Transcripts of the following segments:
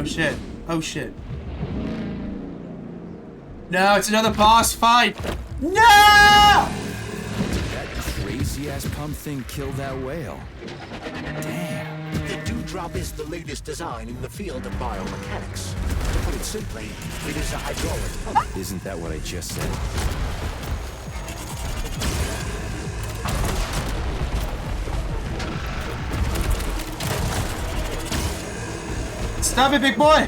Oh shit. Oh shit. No, it's another boss fight! No! That crazy-ass pump thing killed that whale. Damn. The Dewdrop is the latest design in the field of biomechanics. To put it simply, it is a hydraulic pump. Isn't that what I just said? Stop it, big boy!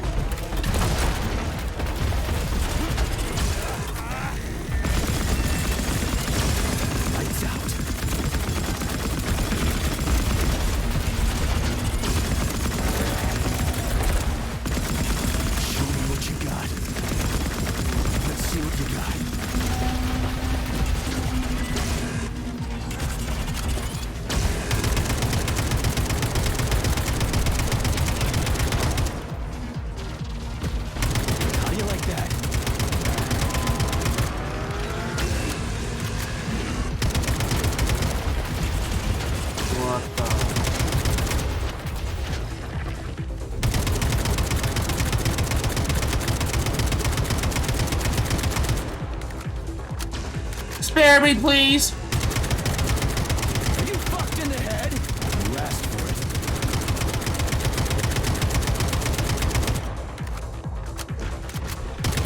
Lights out. Show me what you got. Let's see what you got. How do you like that? What the? Spare me, please! Are you fucked in the head? You asked for it.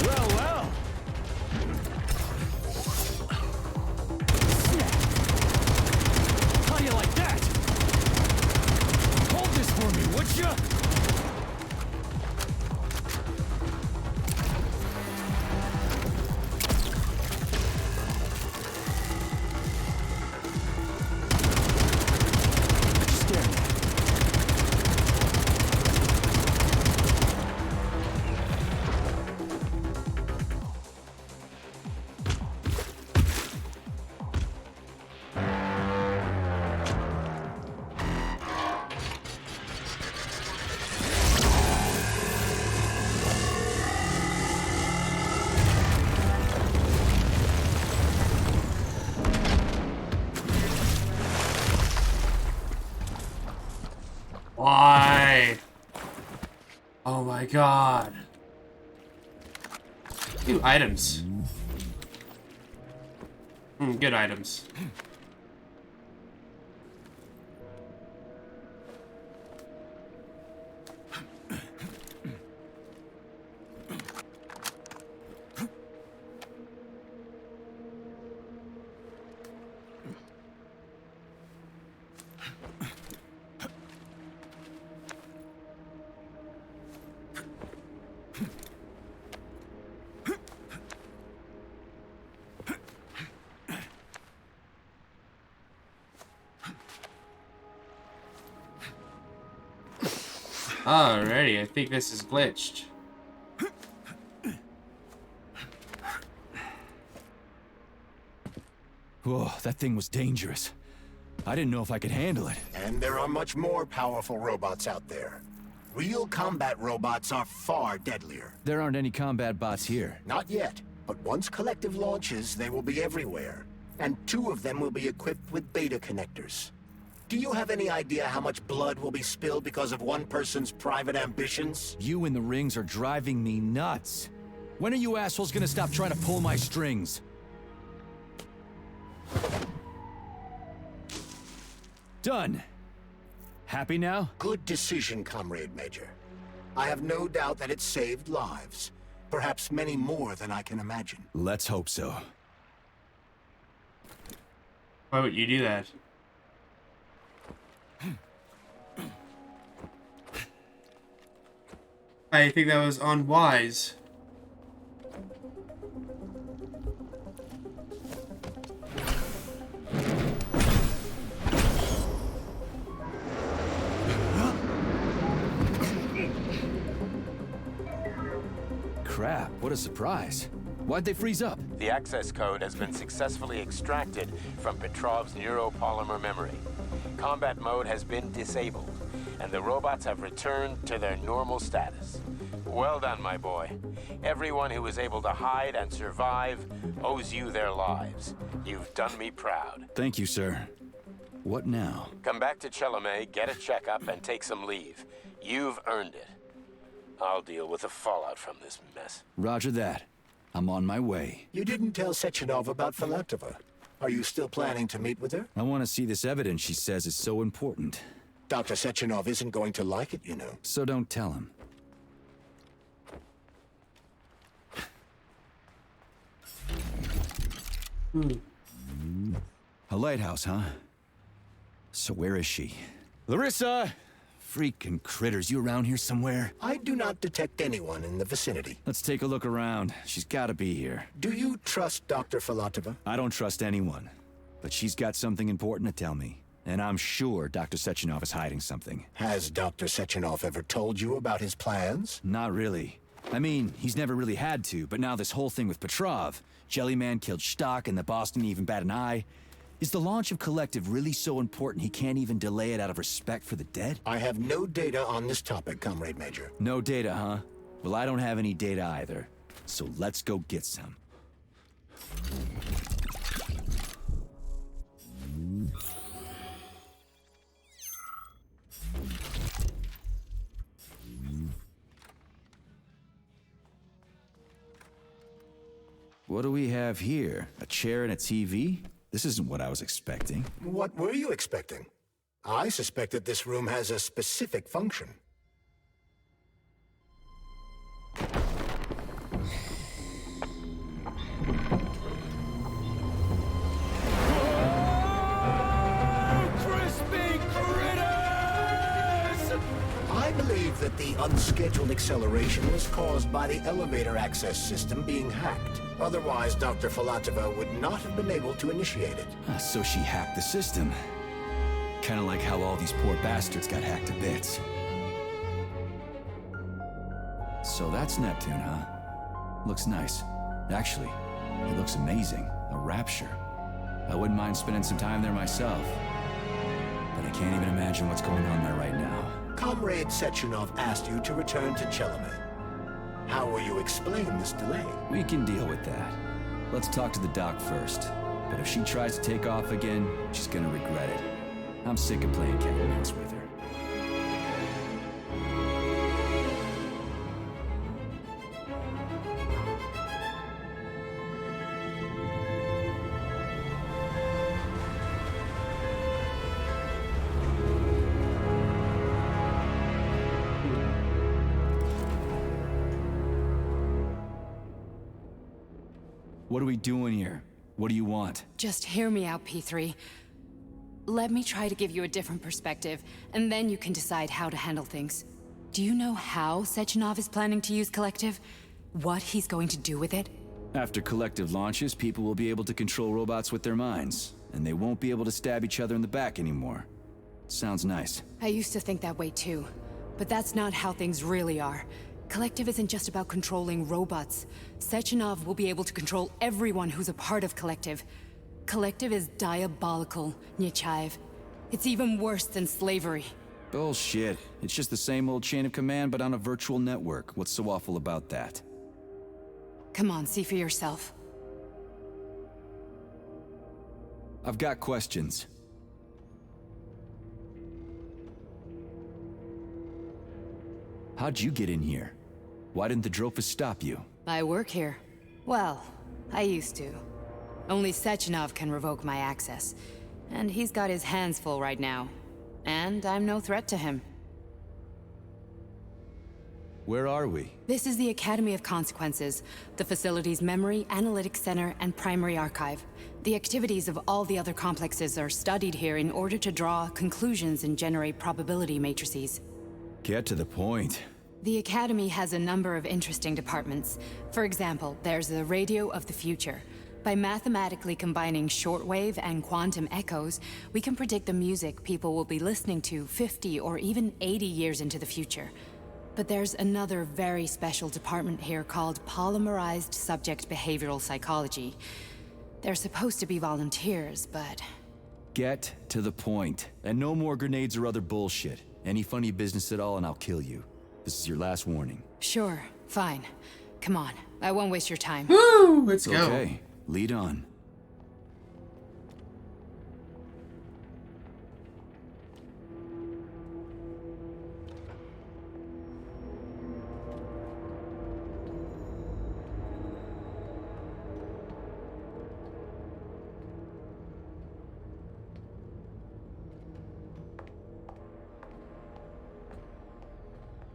Well, well. Snap. How do you like that? Hold this for me, would ya? Staring at it. Why? Oh my god. Ooh, items. Good items. Alrighty, I think this is glitched. Whoa, that thing was dangerous. I didn't know if I could handle it. And there are much more powerful robots out there. Real combat robots are far deadlier. There aren't any combat bots here. Not yet, but once Collective launches, they will be everywhere. And 2 of them will be equipped with beta connectors. Do you have any idea how much blood will be spilled because of one person's private ambitions? You in the rings are driving me nuts. When are you assholes gonna stop trying to pull my strings? Done. Happy now? Good decision, Comrade Major. I have no doubt that it saved lives. Perhaps many more than I can imagine. Let's hope so. Why would you do that? I think that was unwise. Crap, what a surprise. Why'd they freeze up? The access code has been successfully extracted from Petrov's neuropolymer memory. Combat mode has been disabled, and the robots have returned to their normal status. Well done, my boy. Everyone who was able to hide and survive owes you their lives. You've done me proud. Thank you, sir. What now? Come back to Chelomey, get a checkup, and take some leave. You've earned it. I'll deal with the fallout from this mess. Roger that. I'm on my way. You didn't tell Sechenov about Filatova. Are you still planning to meet with her? I want to see this evidence she says is so important. Dr. Sechenov isn't going to like it, you know. So don't tell him. A lighthouse, huh? So where is she? Larissa! Freaking critters, you around here somewhere? I do not detect anyone in the vicinity. Let's take a look around. She's gotta be here. Do you trust Dr. Filatova? I don't trust anyone. But she's got something important to tell me. And I'm sure Dr. Sechenov is hiding something. Has Dr. Sechenov ever told you about his plans? Not really. I mean, he's never really had to, but now this whole thing with Petrov, Jellyman killed Stock and the boss didn't even bat an eye. Is the launch of Collective really so important he can't even delay it out of respect for the dead? I have no data on this topic, Comrade Major. No data, huh? Well, I don't have any data either. So let's go get some. What do we have here? A chair and a TV? This isn't what I was expecting. What were you expecting? I suspected this room has a specific function. Crispy critters! I believe that the unscheduled acceleration was caused by the elevator access system being hacked. Otherwise, Dr. Filatova would not have been able to initiate it. So she hacked the system. Kinda like how all these poor bastards got hacked to bits. So that's Neptune, huh? Looks nice. Actually, it looks amazing. A rapture. I wouldn't mind spending some time there myself. But I can't even imagine what's going on there right now. Comrade Sechenov asked you to return to Chelaman. How will you explain this delay? We can deal with that. Let's talk to the doc first. But if she tries to take off again, she's gonna regret it. I'm sick of playing cat and mouse with her. What are we doing here? What do you want? Just hear me out, P3. Let me try to give you a different perspective, and then you can decide how to handle things. Do you know how Sechenov is planning to use Collective? What he's going to do with it? After Collective launches, people will be able to control robots with their minds, and they won't be able to stab each other in the back anymore. Sounds nice. I used to think that way too, but that's not how things really are. Collective isn't just about controlling robots. Sechenov will be able to control everyone who's a part of Collective. Collective is diabolical, Nechayev. It's even worse than slavery. Bullshit. It's just the same old chain of command, but on a virtual network. What's so awful about that? Come on, see for yourself. I've got questions. How'd you get in here? Why didn't the Drofus stop you? I work here. Well, I used to. Only Sechenov can revoke my access. And he's got his hands full right now. And I'm no threat to him. Where are we? This is the Academy of Consequences, the facility's memory, analytics center, and primary archive. The activities of all the other complexes are studied here in order to draw conclusions and generate probability matrices. Get to the point. The Academy has a number of interesting departments. For example, there's the Radio of the Future. By mathematically combining shortwave and quantum echoes, we can predict the music people will be listening to 50 or even 80 years into the future. But there's another very special department here called Polymerized Subject Behavioral Psychology. They're supposed to be volunteers, but... Get to the point. And no more grenades or other bullshit. Any funny business at all and I'll kill you. This is your last warning. Sure, fine. Come on, I won't waste your time. Woo! Let's go. Okay, lead on.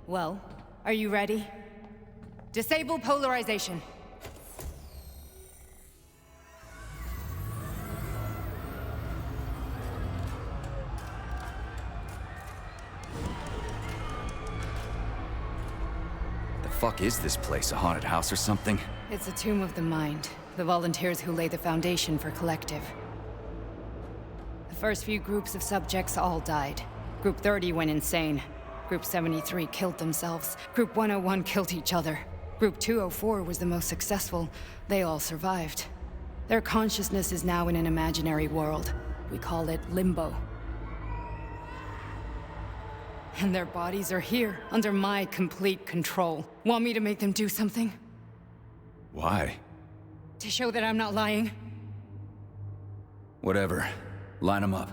Well, are you ready? Disable polarization. The fuck is this place? A haunted house or something? It's a tomb of the mind. The volunteers who lay the foundation for Collective. The first few groups of subjects all died. Group 30 went insane. Group 73 killed themselves. Group 101 killed each other. Group 204 was the most successful. They all survived. Their consciousness is now in an imaginary world. We call it Limbo. And their bodies are here, under my complete control. Want me to make them do something? Why? To show that I'm not lying? Whatever. Line them up.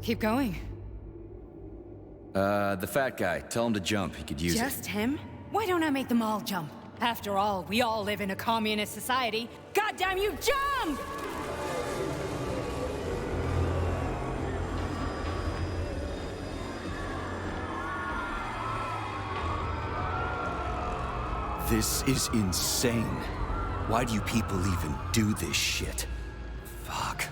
Keep going. The fat guy. Tell him to jump. He could use it. Just him? Why don't I make them all jump? After all, we all live in a communist society. Goddamn you, jump! This is insane. Why do you people even do this shit? Fuck.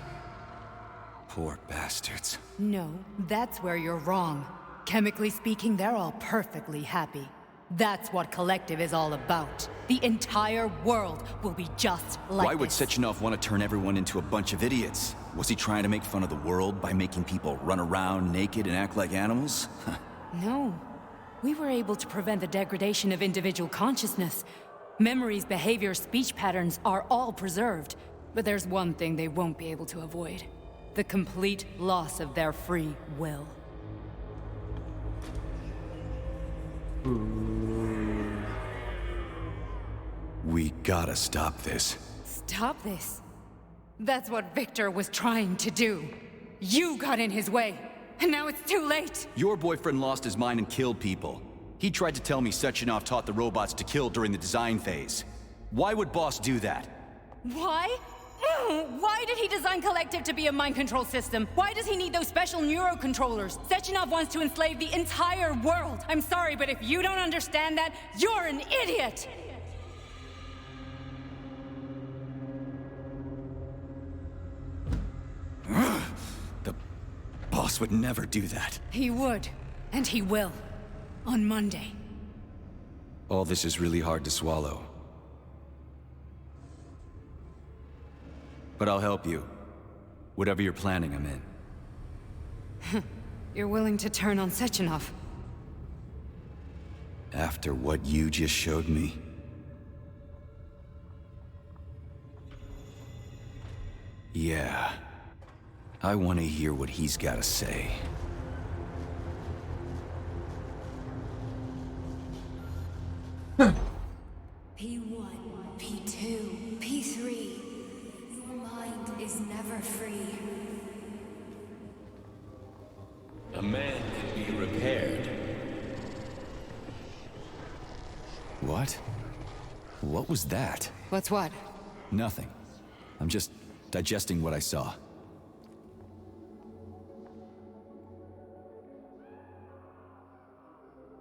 Poor bastards. No, that's where you're wrong. Chemically speaking, they're all perfectly happy. That's what Collective is all about. The entire world will be just like Why would this. Sechenov want to turn everyone into a bunch of idiots? Was he trying to make fun of the world by making people run around naked and act like animals? No. We were able to prevent the degradation of individual consciousness. Memories, behaviors, speech patterns are all preserved. But there's one thing they won't be able to avoid. The complete loss of their free will. We gotta stop this. Stop this. That's what Victor was trying to do. You got in his way, and now it's too late. Your boyfriend lost his mind and killed people. He tried to tell me Sechenov taught the robots to kill during the design phase. Why would Boss do that? Why? Why did he design Collective to be a mind control system? Why does he need those special neurocontrollers? Sechenov wants to enslave the entire world. I'm sorry, but if you don't understand that, you're an idiot! The Boss would never do that. He would, and he will. On Monday. All this is really hard to swallow. But I'll help you. Whatever you're planning, I'm in. You're willing to turn on Sechenov? After what you just showed me? Yeah. I want to hear what he's got to say. P1, P2, P3. Your mind is never free. A man can be repaired. What? What was that? What's what? Nothing. I'm just digesting what I saw.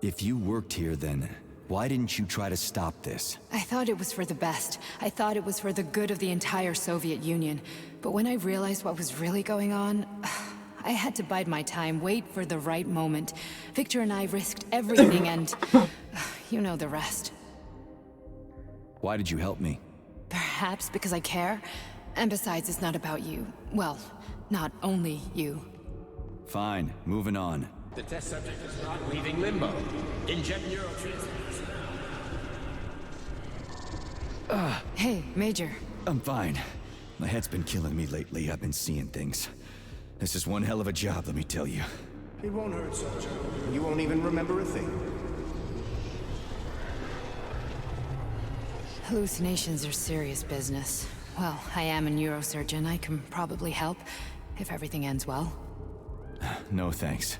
If you worked here, then why didn't you try to stop this? I thought it was for the best. I thought it was for the good of the entire Soviet Union. But when I realized what was really going on, I had to bide my time, wait for the right moment. Victor and I risked everything and... you know the rest. Why did you help me? Perhaps because I care. And besides, it's not about you. Well, not only you. Fine, moving on. The test subject is not leaving limbo. Inject neurotransmitters now. Hey, Major. I'm fine. My head's been killing me lately. I've been seeing things. This is one hell of a job, let me tell you. It won't hurt, soldier. You won't even remember a thing. Hallucinations are serious business. Well, I am a neurosurgeon. I can probably help, if everything ends well. No thanks.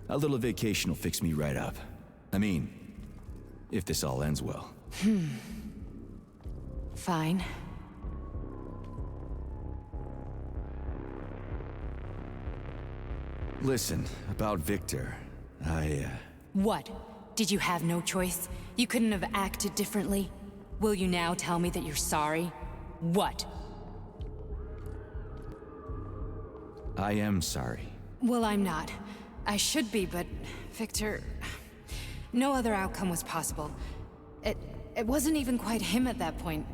A little vacation will fix me right up. I mean, If this all ends well. Fine. Listen, about Victor, What? Did you have no choice? You couldn't have acted differently? Will you now tell me that you're sorry? What? I am sorry. Well, I'm not. I should be, but Victor... No other outcome was possible. It wasn't even quite him at that point.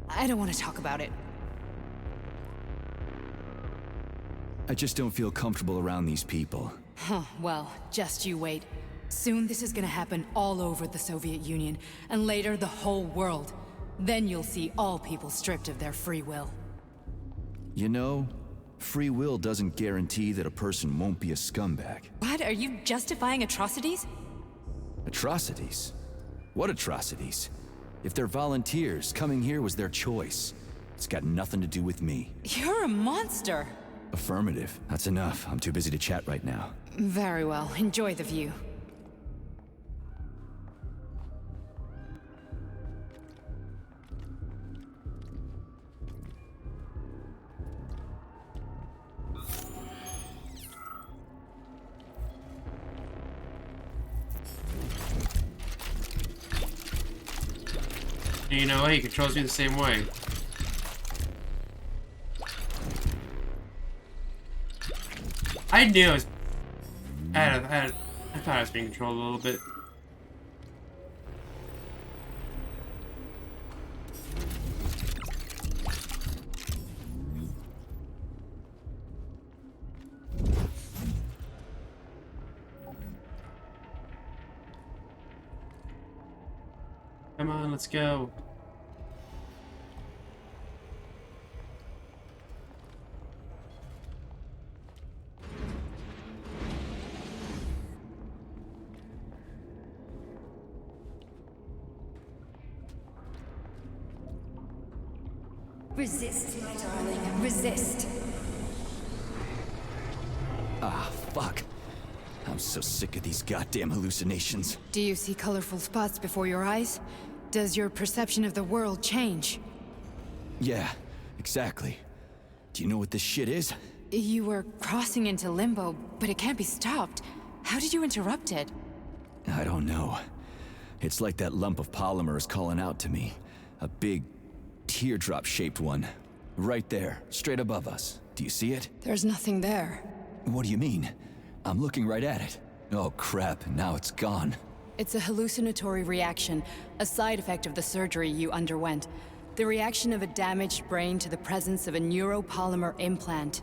I don't want to talk about it. I just don't feel comfortable around these people. Huh, well, just you wait. Soon this is gonna happen all over the Soviet Union, and later the whole world. Then you'll see all people stripped of their free will. You know, free will doesn't guarantee that a person won't be a scumbag. What? Are you justifying atrocities? Atrocities? What atrocities? If they're volunteers, coming here was their choice. It's got nothing to do with me. You're a monster! Affirmative. That's enough. I'm too busy to chat right now. Very well. Enjoy the view. You know, he controls me the same way. I knew I was... I thought I was being controlled a little bit. Come on, let's go. Resist, my darling. Resist. Ah, fuck. I'm so sick of these goddamn hallucinations. Do you see colorful spots before your eyes? Does your perception of the world change? Yeah, exactly. Do you know what this shit is? You were crossing into limbo, but it can't be stopped. How did you interrupt it? I don't know. It's like that lump of polymer is calling out to me. A big, teardrop-shaped one. Right there, straight above us. Do you see it? There's nothing there. What do you mean? I'm looking right at it. Oh crap, now it's gone. It's a hallucinatory reaction, a side effect of the surgery you underwent. The reaction of a damaged brain to the presence of a neuropolymer implant.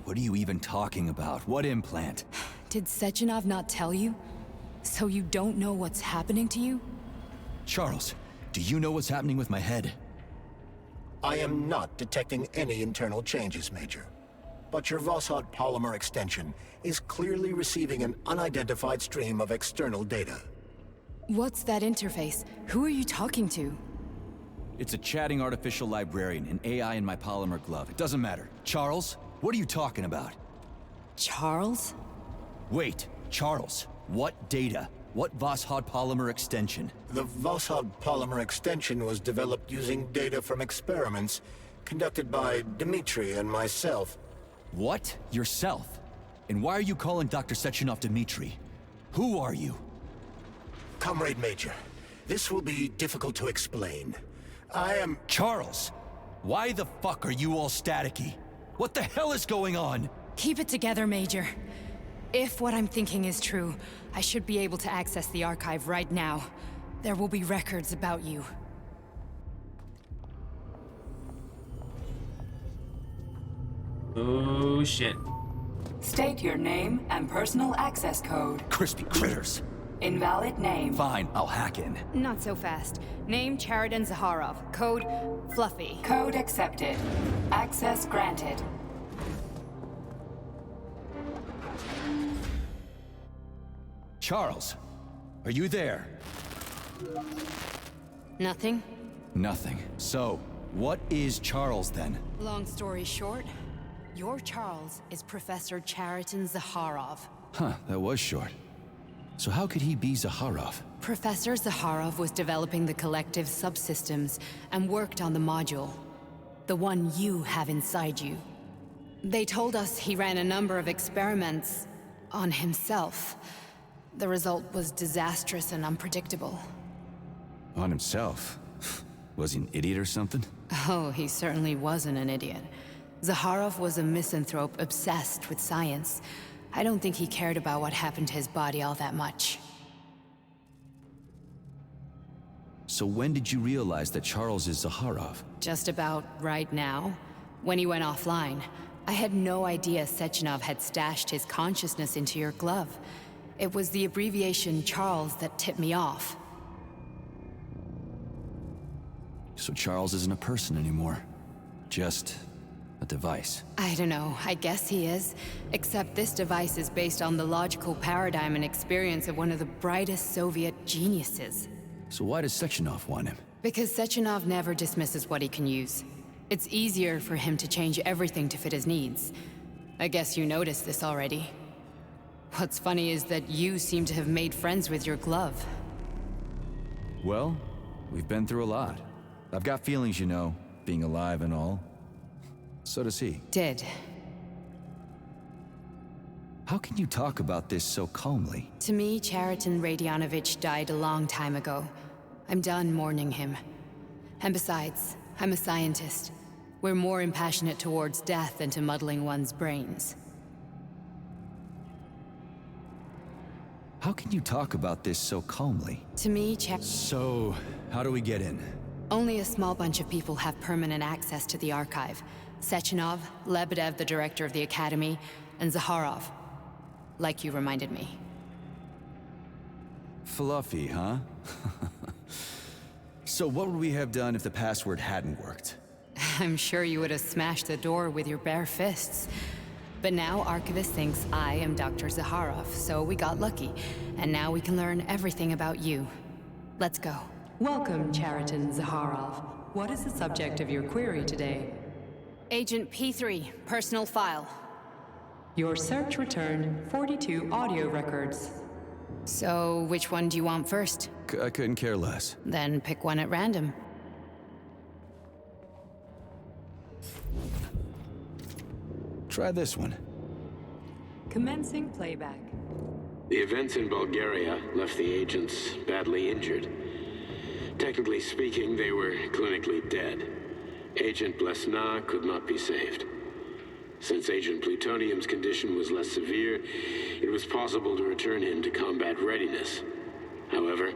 What are you even talking about? What implant? Did Sechenov not tell you? So you don't know what's happening to you? Charles, do you know what's happening with my head? I am not detecting any internal changes, Major. But your Voskhod polymer extension is clearly receiving an unidentified stream of external data. What's that interface? Who are you talking to? It's a chatting artificial librarian, an AI in my polymer glove. It doesn't matter. Charles, what are you talking about? Charles? Wait, Charles, what data? What Voskhod polymer extension? The Voskhod polymer extension was developed using data from experiments conducted by Dmitri and myself. What? Yourself? And why are you calling Dr. Sechenov Dmitri? Who are you? Comrade Major, this will be difficult to explain. I am... Charles! Why the fuck are you all staticky? What the hell is going on? Keep it together, Major. If what I'm thinking is true, I should be able to access the archive right now. There will be records about you. Oh shit. State your name and personal access code. Crispy critters. Invalid name. Fine, I'll hack in. Not so fast. Name Chariton Zaharov. Code Fluffy. Code accepted. Access granted. Charles, are you there? Nothing? Nothing. So, what is Charles then? Long story short, your Charles is Professor Chariton Zaharov. Huh, that was short. So how could he be Zakharov? Professor Zakharov was developing the collective subsystems and worked on the module. The one you have inside you. They told us he ran a number of experiments on himself. The result was disastrous and unpredictable. On himself? Was he an idiot or something? Oh, he certainly wasn't an idiot. Zakharov was a misanthrope obsessed with science. I don't think he cared about what happened to his body all that much. So when did you realize that Charles is Zakharov? Just about right now, when he went offline. I had no idea Sechenov had stashed his consciousness into your glove. It was the abbreviation Charles that tipped me off. So Charles isn't a person anymore. Just a device. I don't know, I guess he is. Except this device is based on the logical paradigm and experience of one of the brightest Soviet geniuses. So why does Sechenov want him? Because Sechenov never dismisses what he can use. It's easier for him to change everything to fit his needs. I guess you noticed this already. What's funny is that you seem to have made friends with your glove. Well, we've been through a lot. I've got feelings, you know, being alive and all. So does he. Did. How can you talk about this so calmly? To me, Chariton Radionovich died a long time ago. I'm done mourning him. And besides, I'm a scientist. We're more impassionate towards death than to muddling one's brains. How can you talk about this so calmly? To me, So, how do we get in? only a small bunch of people have permanent access to the archive. Sechenov, Lebedev, the director of the Academy, and Zakharov. Like you reminded me. Fluffy, huh? So what would we have done if the password hadn't worked? I'm sure you would have smashed the door with your bare fists. But now Archivist thinks I am Dr. Zakharov, so we got lucky. And now we can learn everything about you. Let's go. Welcome, Chariton Zakharov. What is the subject of your query today? Agent P3, personal file. Your search returned 42 audio records. So, which one do you want first? I couldn't care less. Then pick one at random. Try this one. Commencing playback. The events in Bulgaria left the agents badly injured. Technically speaking, they were clinically dead. Agent Blesna could not be saved. Since Agent Plutonium's condition was less severe, it was possible to return him to combat readiness. However,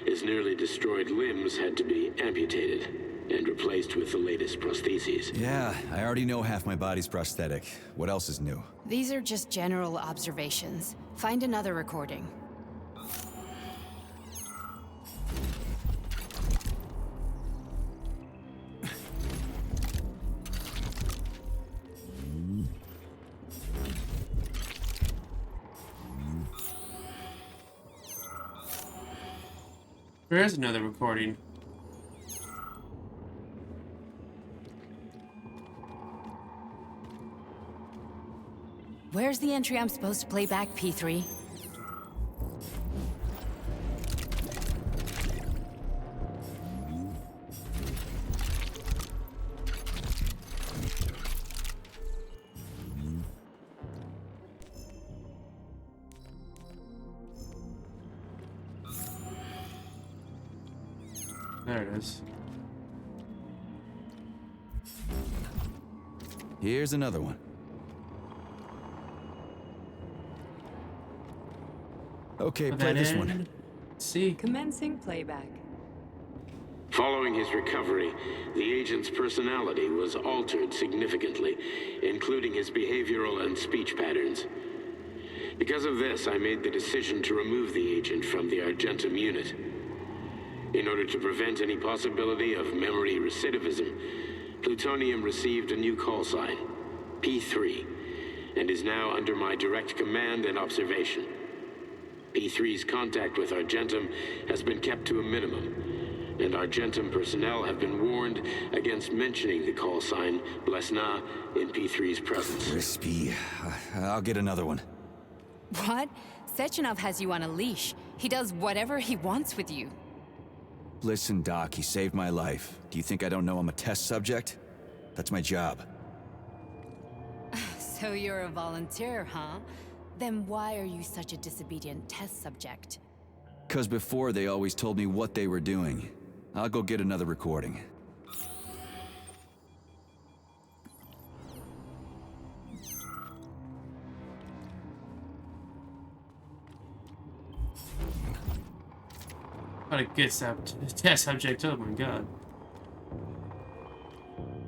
his nearly destroyed limbs had to be amputated and replaced with the latest prostheses. Yeah, I already know half my body's prosthetic. What else is new? These are just general observations. Find another recording. There is another recording. Where's the entry I'm supposed to play back, P3? There it is. Here's another one. Okay, Put play that this in. one. Let's see. Commencing playback. Following his recovery, the agent's personality was altered significantly, including his behavioral and speech patterns. Because of this, I made the decision to remove the agent from the Argentum unit. In order to prevent any possibility of memory recidivism, Plutonium received a new call sign, P3, and is now under my direct command and observation. P3's contact with Argentum has been kept to a minimum, and Argentum personnel have been warned against mentioning the call sign Blesna in P3's presence. Crispy. I'll get another one. What? Sechenov has you on a leash. He does whatever he wants with you. Listen, Doc, he saved my life. Do you think I don't know I'm a test subject? That's my job. So you're a volunteer, huh? Then why are you such a disobedient test subject? 'Cause before they always told me what they were doing. I'll go get another recording. What a good test subject, oh my god.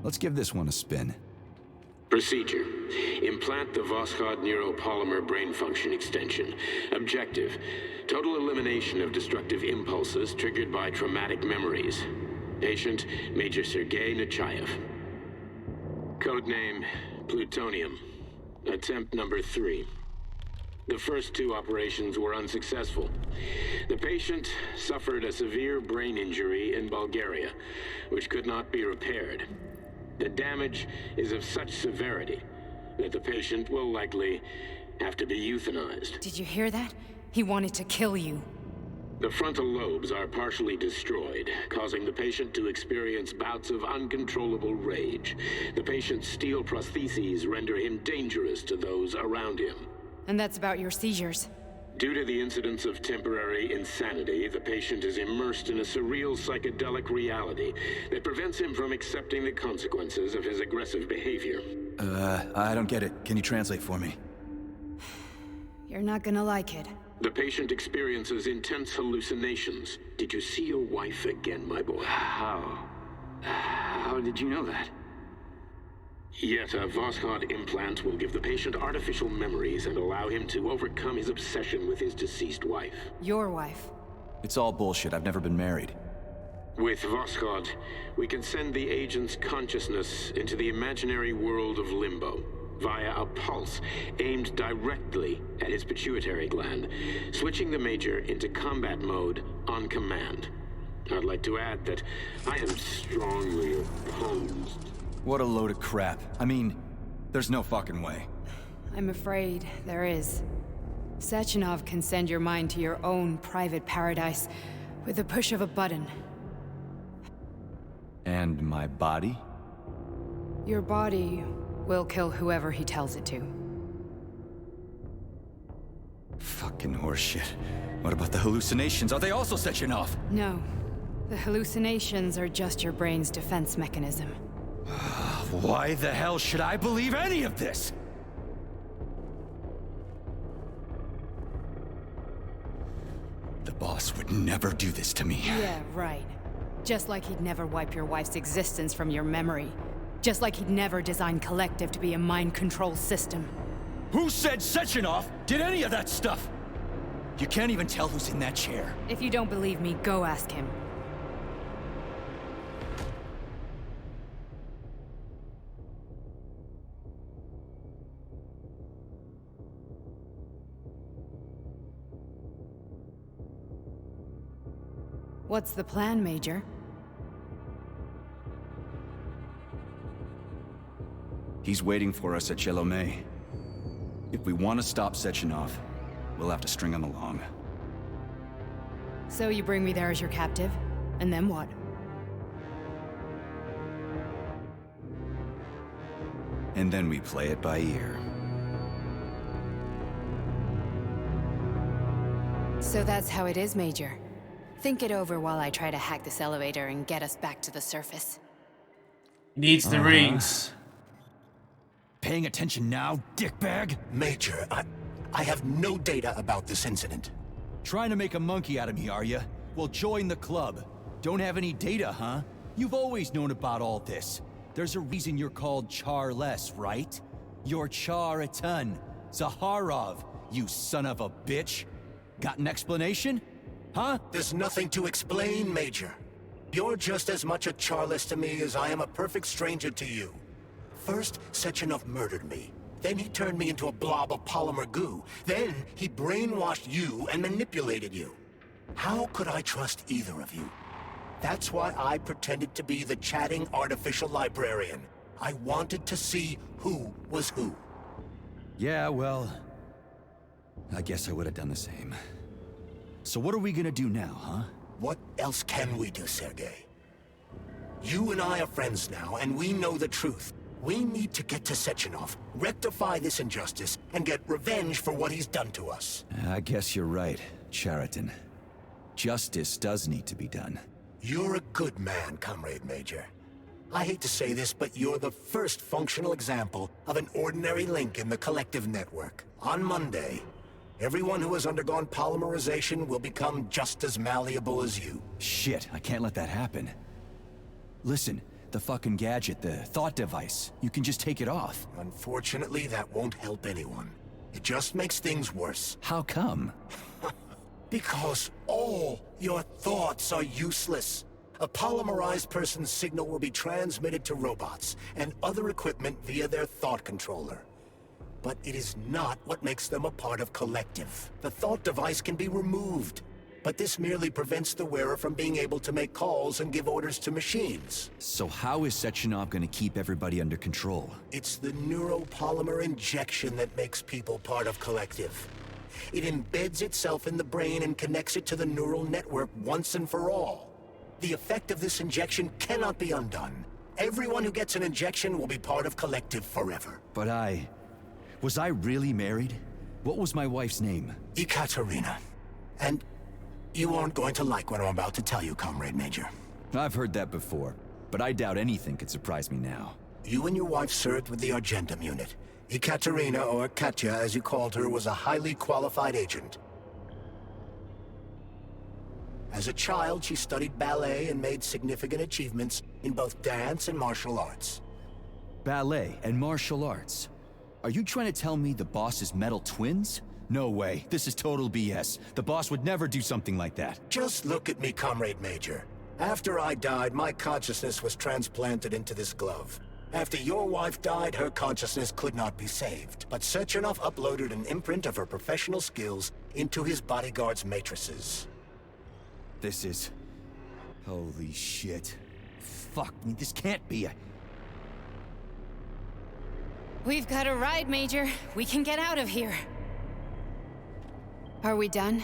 Let's give this one a spin. Procedure. Implant the Voskhod neuropolymer brain function extension. Objective. Total elimination of destructive impulses triggered by traumatic memories. Patient, Major Sergei Nechayev. Codename, Plutonium. Attempt number 3. The first 2 operations were unsuccessful. The patient suffered a severe brain injury in Bulgaria, which could not be repaired. The damage is of such severity that the patient will likely have to be euthanized. Did you hear that? He wanted to kill you. The frontal lobes are partially destroyed, causing the patient to experience bouts of uncontrollable rage. The patient's steel prostheses render him dangerous to those around him. And that's about your seizures. Due to the incidence of temporary insanity, the patient is immersed in a surreal psychedelic reality that prevents him from accepting the consequences of his aggressive behavior. I don't get it. Can you translate for me? You're not gonna like it. The patient experiences intense hallucinations. Did you see your wife again, my boy? How did you know that? Yet a Voskhod implant will give the patient artificial memories and allow him to overcome his obsession with his deceased wife. Your wife. It's all bullshit. I've never been married. With Voskhod, we can send the agent's consciousness into the imaginary world of limbo via a pulse aimed directly at his pituitary gland, switching the Major into combat mode on command. I'd like to add that I am strongly opposed. What a load of crap. I mean, there's no fucking way. I'm afraid there is. Sechenov can send your mind to your own private paradise with the push of a button. And my body? Your body will kill whoever he tells it to. Fucking horseshit. What about the hallucinations? Are they also Sechenov? No. The hallucinations are just your brain's defense mechanism. Why the hell should I believe any of this? The boss would never do this to me. Yeah, right. Just like he'd never wipe your wife's existence from your memory. Just like he'd never design Collective to be a mind control system. Who said Sechenov did any of that stuff? You can't even tell who's in that chair. If you don't believe me, go ask him. What's the plan, Major? He's waiting for us at Chelomey. If we want to stop Sechenov, we'll have to string him along. So you bring me there as your captive? And then what? And then we play it by ear. So that's how it is, Major. Think it over while I try to hack this elevator and get us back to the surface. Needs the rings. Paying attention now, dickbag? Major, I have no data about this incident. Trying to make a monkey out of me, are you? Well, join the club. Don't have any data, huh? You've always known about all this. There's a reason you're called Charless, right? You're Char-Atan, Zaharov, you son of a bitch. Got an explanation? Huh? There's nothing to explain, Major. You're just as much a Charless to me as I am a perfect stranger to you. First, Sechenov murdered me. Then he turned me into a blob of polymer goo. Then he brainwashed you and manipulated you. How could I trust either of you? That's why I pretended to be the chatting artificial librarian. I wanted to see who was who. Yeah, well... I guess I would have done the same. So what are we gonna do now, huh? What else can we do, Sergei? You and I are friends now, and we know the truth. We need to get to Sechenov, rectify this injustice, and get revenge for what he's done to us. I guess you're right, Chariton. Justice does need to be done. You're a good man, Comrade Major. I hate to say this, but you're the first functional example of an ordinary link in the collective network. On Monday, everyone who has undergone polymerization will become just as malleable as you. Shit, I can't let that happen. Listen, the fucking gadget, the thought device, you can just take it off. Unfortunately, that won't help anyone. It just makes things worse. How come? Because all your thoughts are useless. A polymerized person's signal will be transmitted to robots and other equipment via their thought controller. But it is not what makes them a part of Collective. The thought device can be removed, but this merely prevents the wearer from being able to make calls and give orders to machines. So how is Sechenov gonna keep everybody under control? It's the neuropolymer injection that makes people part of Collective. It embeds itself in the brain and connects it to the neural network once and for all. The effect of this injection cannot be undone. Everyone who gets an injection will be part of Collective forever. But was I really married? What was my wife's name? Ekaterina. And you aren't going to like what I'm about to tell you, Comrade Major. I've heard that before, but I doubt anything could surprise me now. You and your wife served with the Argentum unit. Ekaterina, or Katya as you called her, was a highly qualified agent. As a child, she studied ballet and made significant achievements in both dance and martial arts. Ballet and martial arts? Are you trying to tell me the boss is metal twins? No way, this is total BS. The boss would never do something like that. Just look at me, Comrade Major. After I died, my consciousness was transplanted into this glove. After your wife died, her consciousness could not be saved. But Sechenov uploaded an imprint of her professional skills into his bodyguard's matrices. This is... holy shit. Fuck me, this can't be a... We've got a ride, Major. We can get out of here. Are we done?